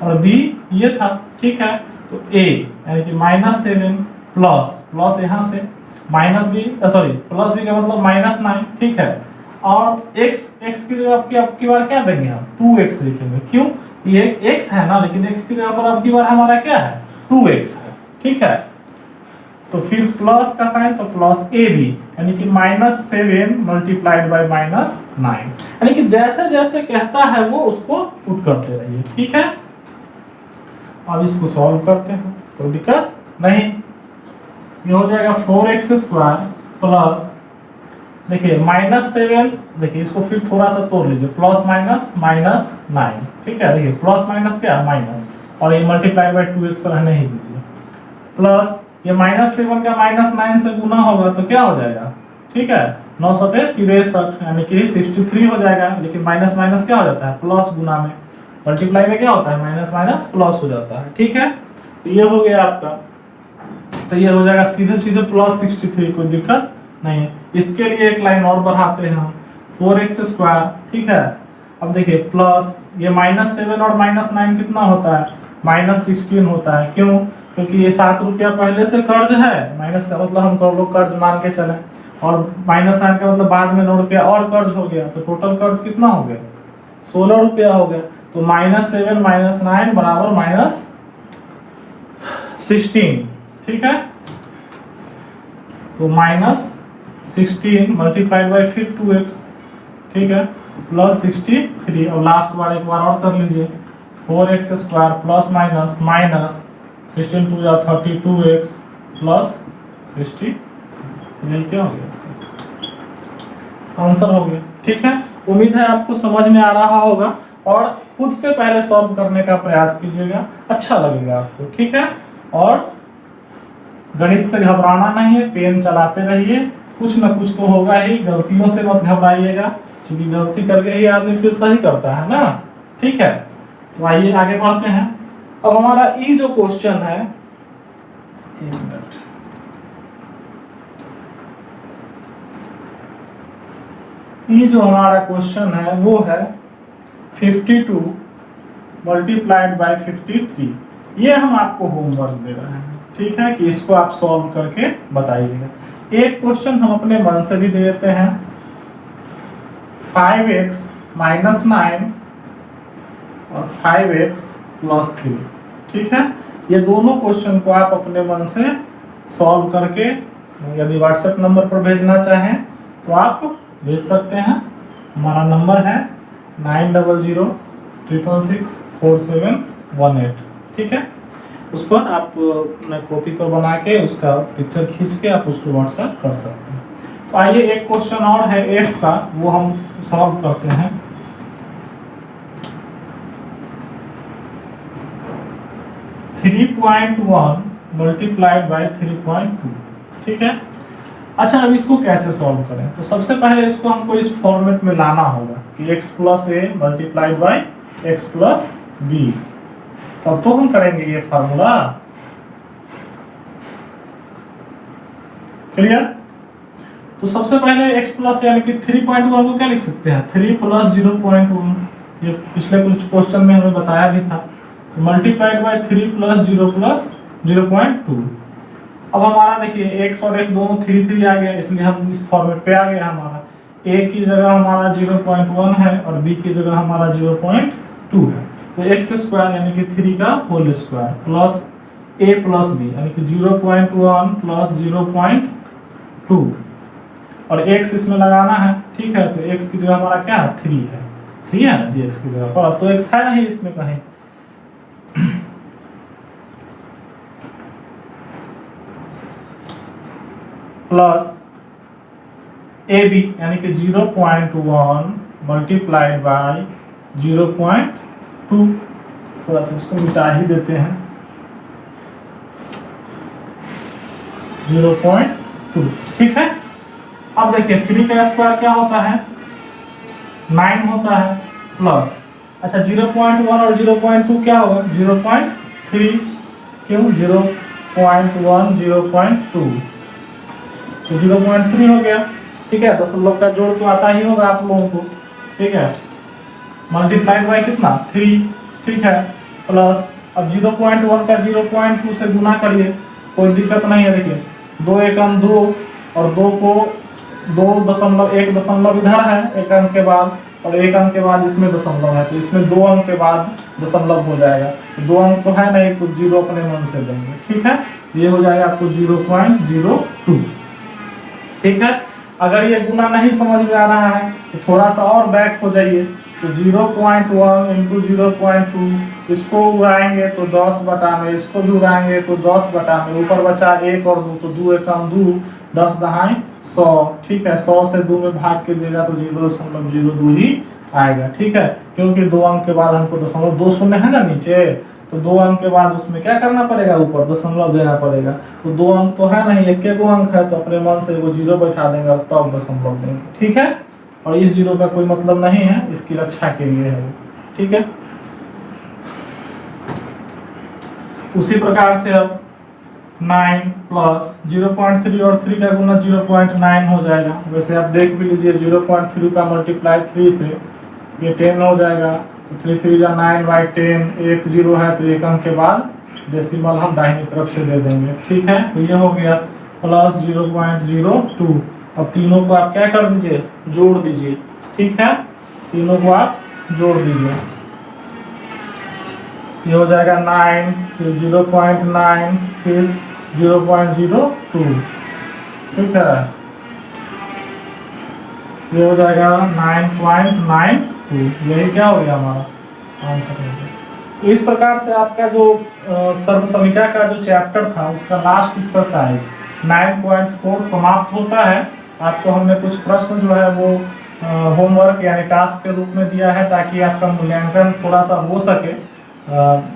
और बी ये था। ठीक है, तो ए यानी कि -7 प्लस प्लस यहाँ से minus B, sorry plus B का मतलब -9। ठीक है, और x की जगह आपकी बार क्या देंगे हम 2x लिखेंगे। क्यों, ये x है ना, लेकिन x की जगह पर आपकी बार हमारा क्या है 2x है। ठीक है, तो फिर प्लस का साइन तो प्लस ए बी यानी कि -7 मल्टीप्लाइड बाई -9, यानी कि जैसे जैसे कहता है वो उसको पुट करते रहिए। ठीक है, अब इसको सॉल्व करते हैं, कोई दिक्कत नहीं। ये हो जाएगा 4x स्क्वायर प्लस, देखिए -7, देखिए इसको फिर थोड़ा सा तोड़ लीजिए, प्लस माइनस -9। ठीक है, देखिए प्लस माइनस क्या माइनस, और ये मल्टीप्लाई बाई 2x रहने ही दीजिए, प्लस ये -7 का -9 से गुना होगा तो क्या हो जाएगा। ठीक है, 9 7 63 यानी कि 63 हो जाएगा। लेकिन माइनस माइनस क्या हो जाता है प्लस, गुना में मल्टीप्लाई में क्या होता है माइनस माइनस प्लस हो जाता है। ठीक है, तो ये हो गया आपका, तो ये हो जाएगा सीधे सीधे प्लस 63, कोई दिक्कत नहीं है। इसके लिए एक लाइन और बढ़ाते हैं हम, 4x स्क्वायर। ठीक है, अब देखिए प्लस ये -7 और -9 कितना होता है -16 होता है। क्यों, क्योंकि ये 7 रुपया पहले से कर्ज है, माइनस का मतलब हम लोग कर्ज मान के चले, और -9 का मतलब बाद में 9 रुपया और कर्ज हो गया, तो टोटल कर्ज कितना हो गया 16 रुपया हो गया। तो -7 -9 बराबर -16। ठीक है, तो -16 मल्टीप्लाइड बाई फिर 2x। ठीक है, प्लस 63, और लास्ट बार एक बार और कर लीजिए, 4x square plus minus minus 16 2 या 32x प्लस 60, यही क्या हो गया आंसर हो गया। ठीक है, उम्मीद है आपको समझ में आ रहा होगा, और खुद से पहले सॉल्व करने का प्रयास कीजिएगा, अच्छा लगेगा आपको। ठीक है, और गणित से घबराना नहीं है, पेन चलाते रहिए, कुछ ना कुछ तो होगा ही, गलतियों से मत घबराइएगा, क्योंकि गलती करके ही आदमी फिर सही करता है ना। ठीक है, तो आइए आगे बढ़ते हैं। अब हमारा ये जो क्वेश्चन है, एक मिनट, ये जो हमारा क्वेश्चन है वो है 52 मल्टीप्लाइड बाई 53। ये हम आपको होमवर्क दे रहे हैं। ठीक है, कि इसको आप सॉल्व करके बताइएगा। एक क्वेश्चन हम अपने मन से भी दे देते हैं, 5x -9 और 5x + 3। ठीक है, ये दोनों क्वेश्चन को आप अपने मन से सॉल्व करके, यदि व्हाट्सएप नंबर पर भेजना चाहें तो आप भेज सकते हैं। हमारा नंबर है 9006664718। ठीक है, उस पर आप कॉपी पर बना के उसका पिक्चर खींच के आप उसको व्हाट्सएप कर सकते हैं। तो आइए एक क्वेश्चन और है f का, वो हम सॉल्व करते हैं। (3.1 मल्टीप्लाइड बाई 3.2। ठीक है, अच्छा अब इसको कैसे सॉल्व करें, तो सबसे पहले इसको हमको इस फॉर्मेट में लाना होगा कि x + a multiplied by x + b, तब तो हम करेंगे ये फार्मूला। क्लियर, तो सबसे पहले x प्लस यानी कि 3.1 को क्या लिख सकते हैं 3 + 0.1, ये पिछले कुछ क्वेश्चन में हमें बताया भी था, तो मल्टीप्लाइड बाई 3 + 0 + 0.2। अब हमारा देखिए x और x दोनों 3 3 आ गया, इसलिए हम इस फॉर्मेट पे आ गया। हमारा a की जगह हमारा 0.1 है और b की जगह हमारा 0.2 है, तो x स्क्वायर यानी कि 3 का whole square plus a + b यानी कि 0.1 + 0.2, और x इसमें लगाना है। ठीक है, तो x की जगह हमारा क्या है 3 है, 3 है ना जी x की जगह पर, अब तो x है नहीं इसमें कहीं। प्लस ab यानी कि 0.1 मल्टीप्लाइड बाई 0.2, थोड़ा सा इसको मिटा ही देते हैं, 0.2। ठीक है, अब देखिए 3 का स्क्वायर क्या होता है 9 होता है, प्लस अच्छा 0.1 और 0.2 क्या होगा 0.3, क्यों 0.1 0.2 तो 0.3 हो गया। ठीक है, दशमलव का जोड़ तो आता ही होगा आप लोगों को। ठीक है, मल्टीप्लाइड बाई कितना 3। ठीक है, प्लस अब 0.1 का 0.2 से गुना करिए, कोई दिक्कत नहीं है। देखिए 2 एकम 2 और 2 को 2.1 दशमलव इधर है एक अंक के बाद, और एक अंक के बाद इसमें दशमलव है, तो इसमें 2 अंक के बाद दशमलव हो जाएगा। तो 2 अंक तो है नहीं, तो 0 अपने मन से देंगे। ठीक है, ये हो जाएगा आपको 0.02। ठीक है, अगर ये गुना नहीं समझ में आ रहा है तो थोड़ा सा और बैक हो जाइए, तो 0.1 इंटू 0.2, इसको उड़ाएंगे तो 10 बटा में, इसको भी उड़ाएंगे तो 10 बटा में, ऊपर बचा 1 और 2, तो 2 एकम 2, 10 दहाई 100। ठीक है, 100 से 2 में भाग के देगा तो 0.02 ही आएगा। ठीक है, क्योंकि 2 अंक के बाद हमको दशमलव 2 शून्य है ना नीचे, तो 2 अंक के बाद उसमें क्या करना पड़ेगा, ऊपर दशमलव देना पड़ेगा। तो 2 अंक तो है नहीं, एक एक अंक है, तो अपने मन से वो 0 बैठा देंगे और तब दशमलव देंगे। ठीक है, और इस 0 का कोई मतलब नहीं है, इसकी रक्षा के लिए है वो। ठीक है, उसी प्रकार से अब 9 प्लस 0.3 और 3 का गुना 0.9 हो जाएगा। वैसे आप देख भी लीजिए 0.3 का मल्टीप्लाई 3 से ये 10 हो जाएगा, तो 3 3 या 9 बाई 10, एक 0 है तो एक अंक के बाद डेसिमल हम दाहिनी तरफ से दे देंगे। ठीक है, तो ये हो गया प्लस 0.02। अब तीनों को आप क्या कर दीजिए, जोड़ दीजिए। ठीक है, तीनों को आप जोड़ दीजिए, ये हो जाएगा 9, फिर 0.9, फिर 0.02। ठीक है, ये हो जाएगा 9.92। यही क्या हो गया हमारा आंसर हो गया। तो इस प्रकार से आपका जो सर्वसमीकरण का जो चैप्टर था उसका लास्ट एक्सरसाइज 9.4 समाप्त होता है। आपको हमने कुछ प्रश्न जो है वो होमवर्क यानी टास्क के रूप में दिया है, ताकि आपका मूल्यांकन थोड़ा सा हो सके,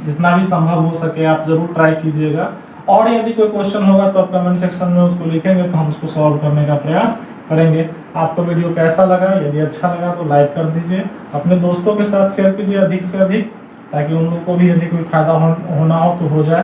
जितना भी संभव हो सके आप जरूर ट्राई कीजिएगा। और यदि कोई क्वेश्चन होगा तो आप कमेंट सेक्शन में उसको लिखेंगे, तो हम उसको सॉल्व करने का प्रयास करेंगे। आपको वीडियो कैसा लगा, यदि अच्छा लगा तो लाइक कर दीजिए, अपने दोस्तों के साथ शेयर कीजिए अधिक से अधिक, ताकि उन लोगों को भी यदि कोई फायदा होना हो तो हो जाए।